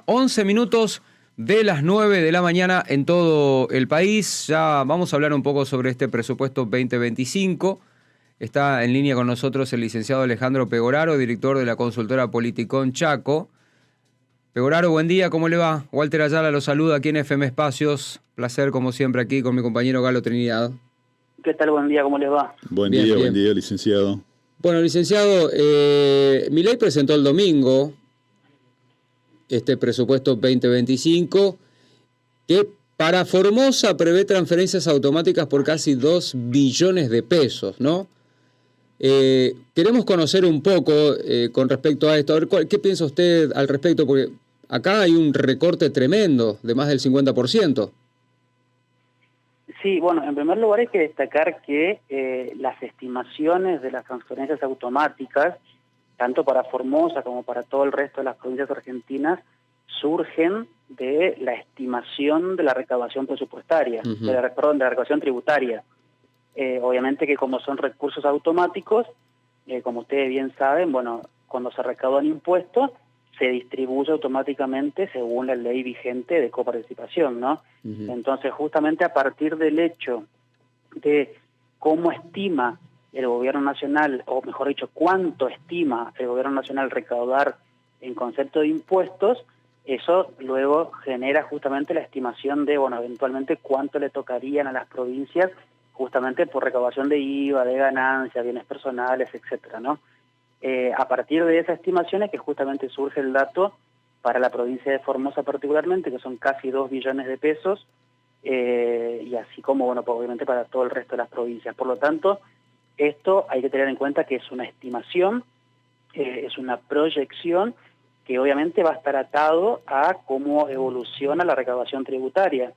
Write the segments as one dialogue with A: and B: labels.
A: 11 minutos de las 9 de la mañana en todo el país. Ya vamos a hablar un poco sobre este presupuesto 2025. Está en línea con nosotros el licenciado Alejandro Pegoraro, director de la consultora Politicón Chaco. Pegoraro, buen día, ¿cómo le va? Walter Ayala lo saluda aquí en FM Espacios. Placer, como siempre, aquí con mi compañero Galo Trinidad.
B: ¿Qué tal? Buen día, ¿cómo les va?
C: Buen
A: Bien,
C: día, licenciado.
A: Bueno, licenciado, Milei presentó el domingo este presupuesto 2025, que para Formosa prevé transferencias automáticas por casi 2 billones de pesos, ¿no? Queremos conocer un poco con respecto a esto. A ver, ¿qué piensa usted al respecto? Porque acá hay un recorte tremendo de más del 50%.
B: Sí, bueno, en primer lugar hay que destacar que las estimaciones de las transferencias automáticas, tanto para Formosa como para todo el resto de las provincias argentinas, surgen de la estimación de la recaudación presupuestaria, de la recaudación tributaria. Obviamente que como son recursos automáticos, como ustedes bien saben, bueno, cuando se recaudan impuestos, se distribuye automáticamente según la ley vigente de coparticipación, ¿no? Entonces, justamente a partir del hecho de cómo estima el gobierno nacional, o mejor dicho, cuánto estima el gobierno nacional recaudar en concepto de impuestos, eso luego genera justamente la estimación de, bueno, eventualmente cuánto le tocarían a las provincias justamente por recaudación de IVA, de ganancias, bienes personales, etcétera, ¿no? A partir de esas estimaciones que justamente surge el dato para la provincia de Formosa particularmente, que son casi 2 billones de pesos, y así como, bueno, pues obviamente para todo el resto de las provincias. Por lo tanto, esto hay que tener en cuenta que es una estimación, es una proyección que obviamente va a estar atado a cómo evoluciona la recaudación tributaria.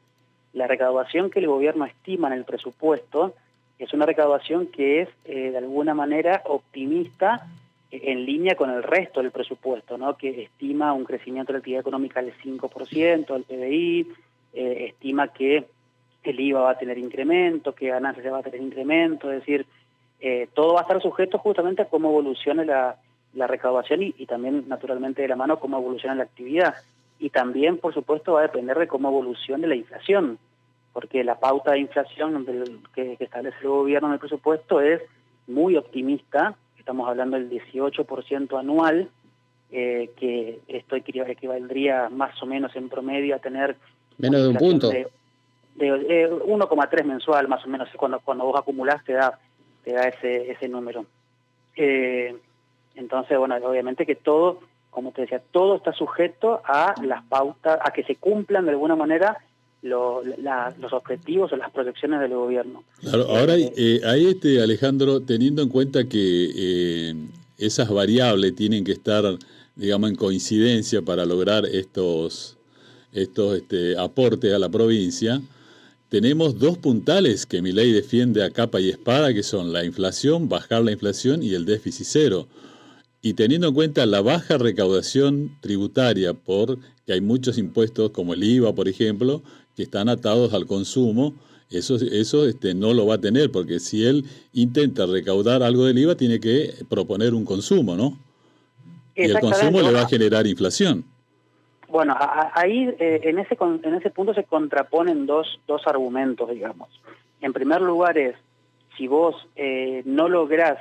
B: La recaudación que el gobierno estima en el presupuesto es una recaudación que es de alguna manera optimista, en línea con el resto del presupuesto, ¿no? Que estima un crecimiento de la actividad económica del 5% del PBI, estima que el IVA va a tener incremento, que ganancias va a tener incremento, es decir, todo va a estar sujeto justamente a cómo evolucione la recaudación y también, naturalmente, de la mano, cómo evoluciona la actividad. Y también, por supuesto, va a depender de cómo evolucione la inflación, porque la pauta de inflación que establece el gobierno en el presupuesto es muy optimista. Estamos hablando del 18% anual, que esto equivaldría más o menos en promedio a tener
A: menos de un punto.
B: De 1,3 mensual, más o menos, cuando vos acumulás te da ese número. Entonces, bueno, obviamente que todo, como te decía, todo está sujeto a las pautas, a que se cumplan de alguna manera los objetivos o las proyecciones del gobierno.
C: Claro, ahora ahí Alejandro, teniendo en cuenta que esas variables tienen que estar, digamos, en coincidencia para lograr estos aportes a la provincia, tenemos dos puntales que Milei defiende a capa y espada, que son la inflación, bajar la inflación, y el déficit cero. Y teniendo en cuenta la baja recaudación tributaria, porque hay muchos impuestos como el IVA, por ejemplo, que están atados al consumo, eso no lo va a tener, porque si él intenta recaudar algo del IVA, tiene que proponer un consumo, ¿no? Y el consumo le va a generar inflación.
B: Bueno, ahí en ese punto se contraponen dos argumentos, digamos. En primer lugar es, si vos no lográs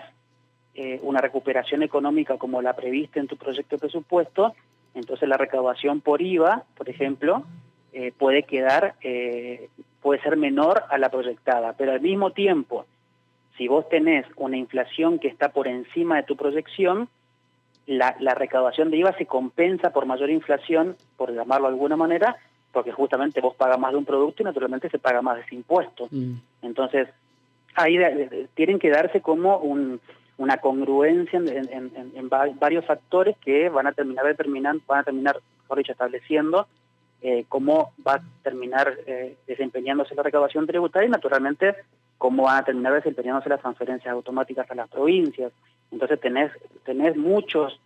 B: una recuperación económica como la previste en tu proyecto de presupuesto, entonces la recaudación por IVA, por ejemplo, puede ser menor a la proyectada, pero al mismo tiempo, si vos tenés una inflación que está por encima de tu proyección, la recaudación de IVA se compensa por mayor inflación, por llamarlo de alguna manera, porque justamente vos pagas más de un producto y naturalmente se paga más de ese impuesto. Entonces, ahí tienen que darse como una congruencia en varios factores que van a terminar, mejor dicho, estableciendo cómo va a terminar desempeñándose la recaudación tributaria y naturalmente cómo van a terminar desempeñándose las transferencias automáticas a las provincias. Entonces tenés muchas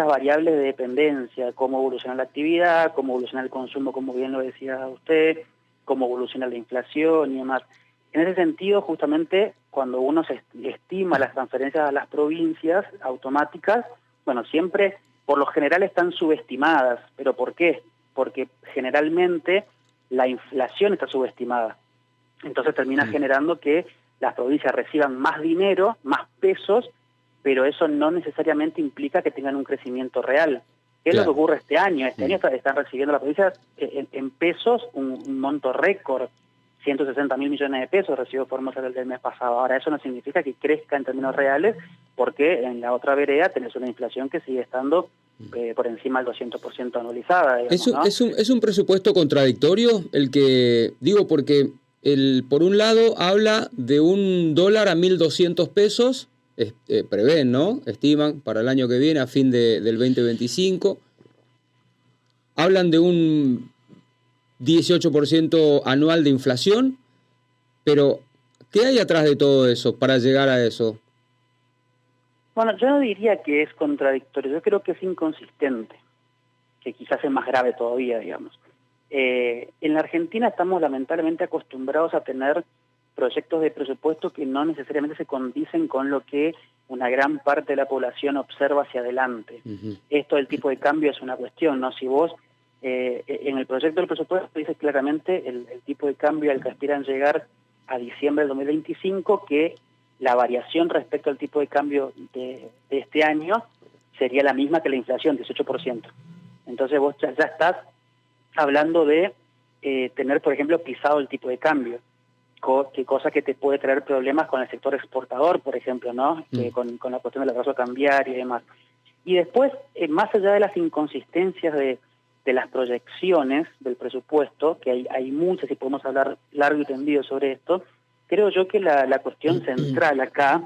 B: variables de dependencia, cómo evoluciona la actividad, cómo evoluciona el consumo, como bien lo decía usted, cómo evoluciona la inflación y demás. En ese sentido, justamente, cuando uno se estima las transferencias a las provincias automáticas, bueno, siempre por lo general están subestimadas. ¿Pero por qué? Porque generalmente la inflación está subestimada. Entonces termina generando que las provincias reciban más dinero, más pesos, pero eso no necesariamente implica que tengan un crecimiento real. ¿Qué es lo que ocurre este año? Este año están recibiendo las provincias en pesos un monto récord, 160.000 millones de pesos recibió Formosa del mes pasado. Ahora, eso no significa que crezca en términos reales, porque en la otra vereda tenés una inflación que sigue estando por encima del 200% anualizada. Digamos, ¿no?
A: ¿Es un presupuesto contradictorio el que, digo, porque por un lado habla de un dólar a 1.200 pesos, prevén, ¿no? Estiman para el año que viene, a fin del 2025. Hablan de un 18% anual de inflación, pero ¿qué hay atrás de todo eso para llegar a eso?
B: Bueno, yo no diría que es contradictorio, yo creo que es inconsistente, que quizás es más grave todavía, digamos. En la Argentina estamos lamentablemente acostumbrados a tener proyectos de presupuesto que no necesariamente se condicen con lo que una gran parte de la población observa hacia adelante. Esto del tipo de cambio es una cuestión, ¿no? Si vos en el proyecto del presupuesto dice claramente el tipo de cambio al que aspiran llegar a diciembre del 2025, que la variación respecto al tipo de cambio de este año sería la misma que la inflación, 18%. Entonces vos ya estás hablando de tener, por ejemplo, pisado el tipo de cambio, cosa que te puede traer problemas con el sector exportador, por ejemplo, ¿no? Con la cuestión del atraso cambiario y demás. Y después, más allá de las inconsistencias de las proyecciones del presupuesto, que hay muchas y podemos hablar largo y tendido sobre esto, creo yo que la cuestión central acá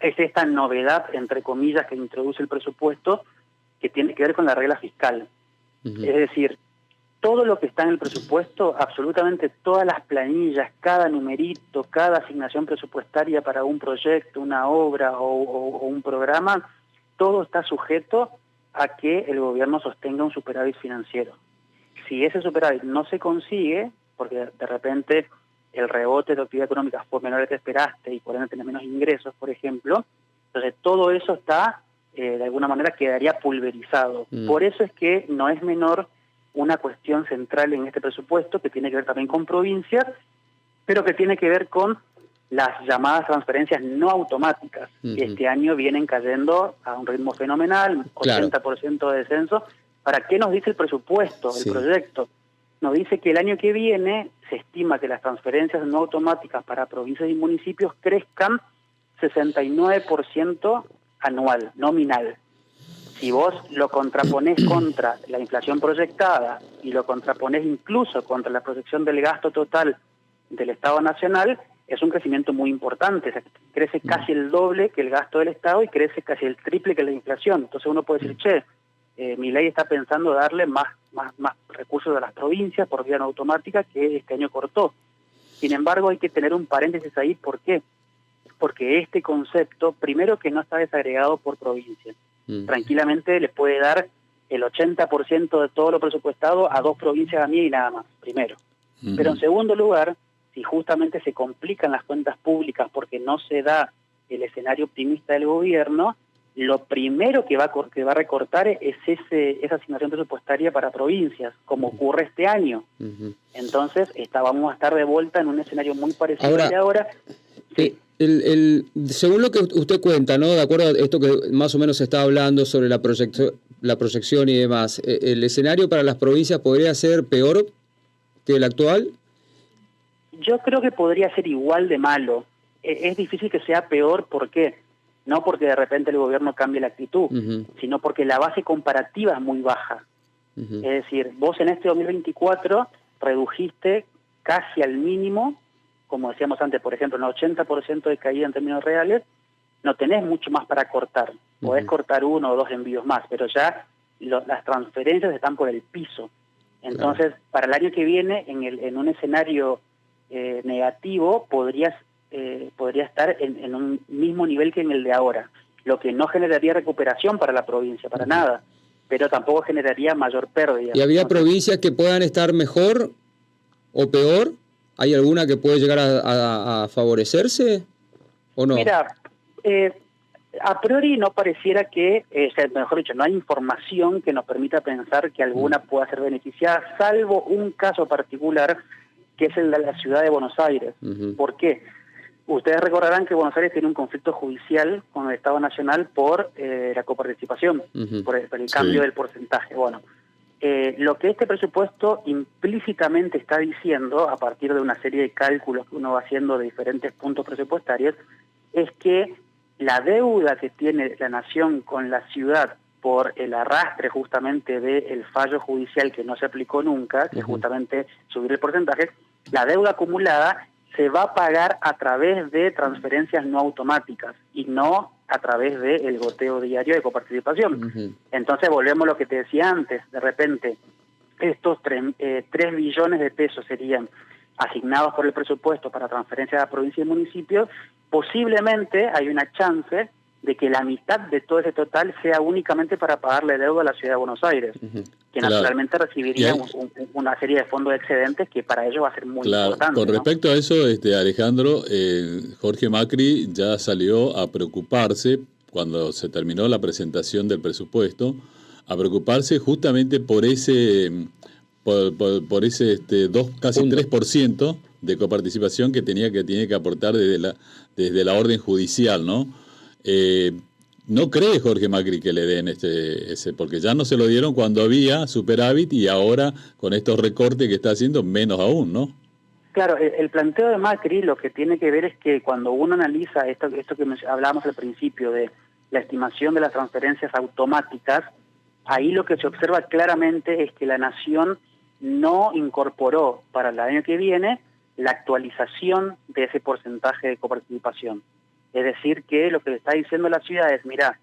B: es esta novedad, entre comillas, que introduce el presupuesto, que tiene que ver con la regla fiscal. Es decir, todo lo que está en el presupuesto, absolutamente todas las planillas, cada numerito, cada asignación presupuestaria para un proyecto, una obra o un programa, todo está sujeto a que el gobierno sostenga un superávit financiero. Si ese superávit no se consigue, porque de repente el rebote de actividad económica fue menor de lo que esperaste y por ende tenés menos ingresos, por ejemplo, entonces todo eso está, de alguna manera, quedaría pulverizado. Por eso es que no es menor una cuestión central en este presupuesto, que tiene que ver también con provincias, pero que tiene que ver con las llamadas transferencias no automáticas, que este año vienen cayendo a un ritmo fenomenal, 80% de descenso. ¿Para qué nos dice el presupuesto, el proyecto? Nos dice que el año que viene se estima que las transferencias no automáticas para provincias y municipios crezcan 69% anual, nominal. Si vos lo contraponés contra la inflación proyectada y lo contraponés incluso contra la proyección del gasto total del Estado Nacional, es un crecimiento muy importante. O sea, crece casi el doble que el gasto del Estado y crece casi el triple que la inflación. Entonces uno puede decir, Milei está pensando darle más recursos a las provincias por vía no automática, que este año cortó. Sin embargo, hay que tener un paréntesis ahí. ¿Por qué? Porque este concepto, primero, que no está desagregado por provincias. Tranquilamente le puede dar el 80% de todo lo presupuestado a 2 provincias a mí y nada más, primero. Pero en segundo lugar, si justamente se complican las cuentas públicas porque no se da el escenario optimista del gobierno, lo primero que va a recortar es esa asignación presupuestaria para provincias, como ocurre este año. Entonces vamos a estar de vuelta en un escenario muy parecido al de ahora. Sí.
A: Según lo que usted cuenta, ¿no? De acuerdo a esto que más o menos se está hablando sobre la proyección y demás, ¿el escenario para las provincias podría ser peor que el actual?
B: Yo creo que podría ser igual de malo. Es difícil que sea peor, ¿por qué? No porque de repente el gobierno cambie la actitud, sino porque la base comparativa es muy baja. Es decir, vos en este 2024 redujiste casi al mínimo, como decíamos antes, por ejemplo, un 80% de caída en términos reales, no tenés mucho más para cortar. Podés cortar 1 o 2 envíos más, pero ya las transferencias están por el piso. Entonces, para el año que viene, en un escenario negativo, podría estar en un mismo nivel que en el de ahora, lo que no generaría recuperación para la provincia, para nada, pero tampoco generaría mayor pérdida.
A: ¿Y había provincias que puedan estar mejor o peor? ¿Hay alguna que puede llegar a favorecerse o no?
B: Mira, A priori no pareciera que, mejor dicho, no hay información que nos permita pensar que alguna pueda ser beneficiada, salvo un caso particular, que es el de la ciudad de Buenos Aires. ¿Por qué? Ustedes recordarán que Buenos Aires tiene un conflicto judicial con el Estado Nacional por la coparticipación, por el cambio del porcentaje. Bueno, lo que este presupuesto implícitamente está diciendo, a partir de una serie de cálculos que uno va haciendo de diferentes puntos presupuestarios, es que la deuda que tiene la Nación con la ciudad por el arrastre justamente del fallo judicial que no se aplicó nunca, que es justamente subir el porcentaje, la deuda acumulada se va a pagar a través de transferencias no automáticas y no a través del goteo diario de coparticipación. Entonces volvemos a lo que te decía antes, de repente estos 3 billones de pesos serían asignados por el presupuesto para transferencias a provincias y municipios, posiblemente hay una chance de que la mitad de todo ese total sea únicamente para pagarle deuda a la Ciudad de Buenos Aires, que naturalmente recibiría una serie de fondos excedentes que para ellos va a ser muy importante.
C: Con respecto a eso, Alejandro, Jorge Macri ya salió a preocuparse, cuando se terminó la presentación del presupuesto, a preocuparse justamente por ese casi 3% de coparticipación que tiene que aportar desde la orden judicial, ¿no? ¿No cree Jorge Macri que le den ese? Porque ya no se lo dieron cuando había superávit y ahora con estos recortes que está haciendo, menos aún, ¿no?
B: Claro, el planteo de Macri lo que tiene que ver es que cuando uno analiza esto que hablábamos al principio de la estimación de las transferencias automáticas, ahí lo que se observa claramente es que la Nación no incorporó para el año que viene la actualización de ese porcentaje de coparticipación. Es decir, que lo que le está diciendo la ciudad es, mira,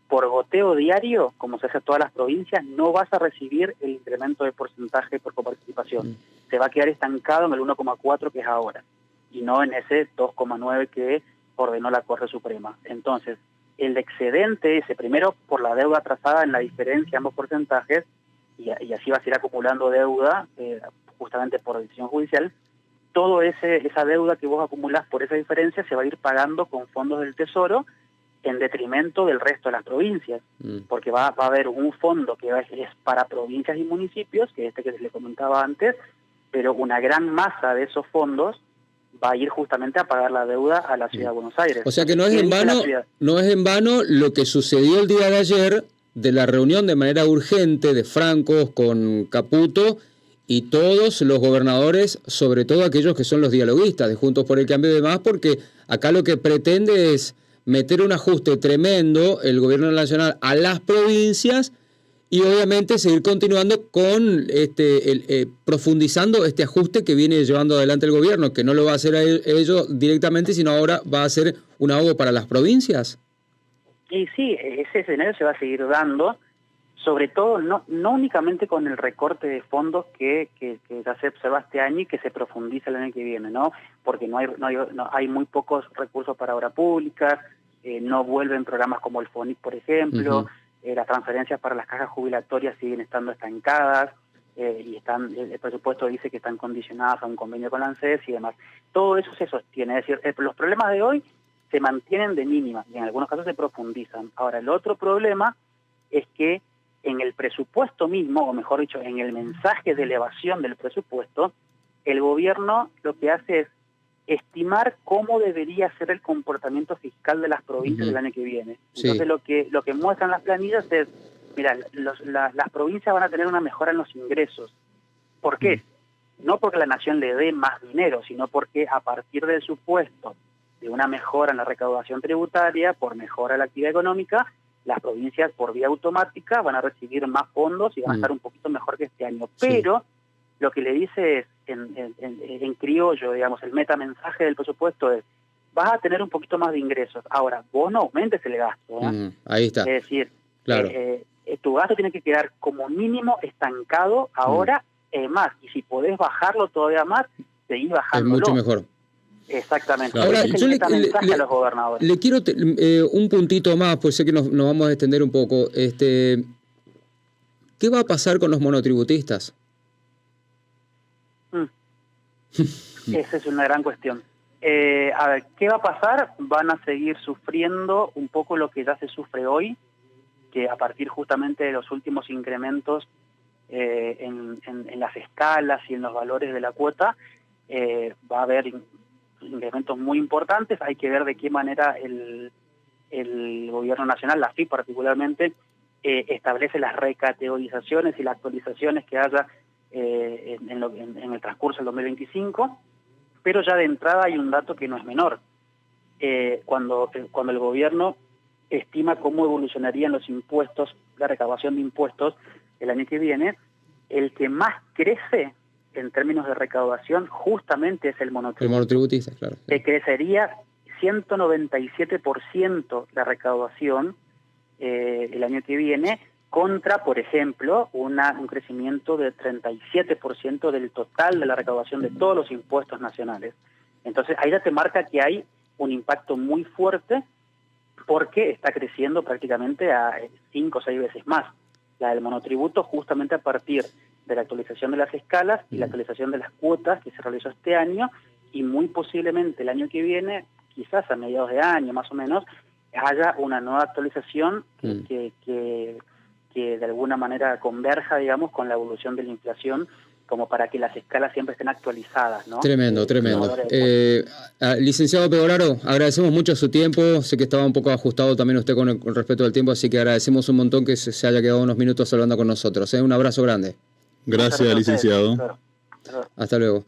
B: por goteo diario, como se hace en todas las provincias, no vas a recibir el incremento de porcentaje por coparticipación. Se va a quedar estancado en el 1,4 que es ahora, y no en ese 2,9 que ordenó la Corte Suprema. Entonces, el excedente ese, primero por la deuda atrasada en la diferencia de ambos porcentajes, y así vas a ir acumulando deuda, justamente por decisión judicial, todo esa deuda que vos acumulás por esa diferencia se va a ir pagando con fondos del Tesoro en detrimento del resto de las provincias, porque va a haber un fondo que es para provincias y municipios, que que les comentaba antes, pero una gran masa de esos fondos va a ir justamente a pagar la deuda a la Ciudad de Buenos Aires.
A: O sea que no es en vano lo que sucedió el día de ayer de la reunión de manera urgente de Francos con Caputo y todos los gobernadores, sobre todo aquellos que son los dialoguistas de Juntos por el Cambio y demás, porque acá lo que pretende es meter un ajuste tremendo el gobierno nacional a las provincias y obviamente seguir continuando con profundizando este ajuste que viene llevando adelante el gobierno, que no lo va a hacer a ellos directamente, sino ahora va a ser un ahogo para las provincias.
B: Y sí, ese escenario se va a seguir dando, sobre todo no únicamente con el recorte de fondos que ya se observa este año y que se profundiza el año que viene, ¿no? Porque no hay muy pocos recursos para obra pública, no vuelven programas como el FONIC, por ejemplo, las transferencias para las cajas jubilatorias siguen estando estancadas, y el presupuesto dice que están condicionadas a un convenio con la ANSES y demás. Todo eso se sostiene, es decir, los problemas de hoy se mantienen de mínima y en algunos casos se profundizan. Ahora, el otro problema es que en el presupuesto mismo, o mejor dicho, en el mensaje de elevación del presupuesto, el gobierno lo que hace es estimar cómo debería ser el comportamiento fiscal de las provincias el año que viene. Entonces lo que muestran las planillas es, mira, las provincias van a tener una mejora en los ingresos. ¿Por qué? No porque la Nación le dé más dinero, sino porque a partir del supuesto de una mejora en la recaudación tributaria, por mejora en la actividad económica, las provincias por vía automática van a recibir más fondos y van a estar un poquito mejor que este año. Pero lo que le dice es, en criollo, digamos, el metamensaje del presupuesto es, vas a tener un poquito más de ingresos. Ahora, vos no aumentes el gasto.
A: Ahí está.
B: Es decir,
A: claro.
B: Tu gasto tiene que quedar como mínimo estancado ahora, más. Y si podés bajarlo todavía más, seguís bajándolo.
A: Es mucho mejor.
B: Exactamente.
A: Claro. Ahora, yo
B: a los gobernadores.
A: Le quiero un puntito más, pues sé que nos vamos a extender un poco. ¿Qué va a pasar con los monotributistas?
B: Esa es una gran cuestión. A ver, ¿qué va a pasar? Van a seguir sufriendo un poco lo que ya se sufre hoy, que a partir justamente de los últimos incrementos en las escalas y en los valores de la cuota, va a haber incrementos muy importantes. Hay que ver de qué manera el gobierno nacional, la AFIP particularmente, establece las recategorizaciones y las actualizaciones que haya en el transcurso del 2025, pero ya de entrada hay un dato que no es menor. Cuando el gobierno estima cómo evolucionarían los impuestos, la recaudación de impuestos el año que viene, el que más crece en términos de recaudación justamente es el monotributo.
A: El monotributista, claro.
B: Que crecería 197% la recaudación el año que viene, contra, por ejemplo, un crecimiento de 37% del total de la recaudación de todos los impuestos nacionales. Entonces, ahí ya te marca que hay un impacto muy fuerte porque está creciendo prácticamente a 5 o 6 veces más. La del monotributo, justamente a partir de la actualización de las escalas y la actualización de las cuotas que se realizó este año, y muy posiblemente el año que viene, quizás a mediados de año más o menos, haya una nueva actualización que de alguna manera converja, digamos, con la evolución de la inflación, como para que las escalas siempre estén actualizadas, ¿no?
A: Tremendo. Licenciado Pegoraro, agradecemos mucho su tiempo. Sé que estaba un poco ajustado también usted con respecto al tiempo, así que agradecemos un montón que se haya quedado unos minutos hablando con nosotros. Un abrazo grande.
C: Gracias, licenciado.
B: Claro.
A: Hasta luego.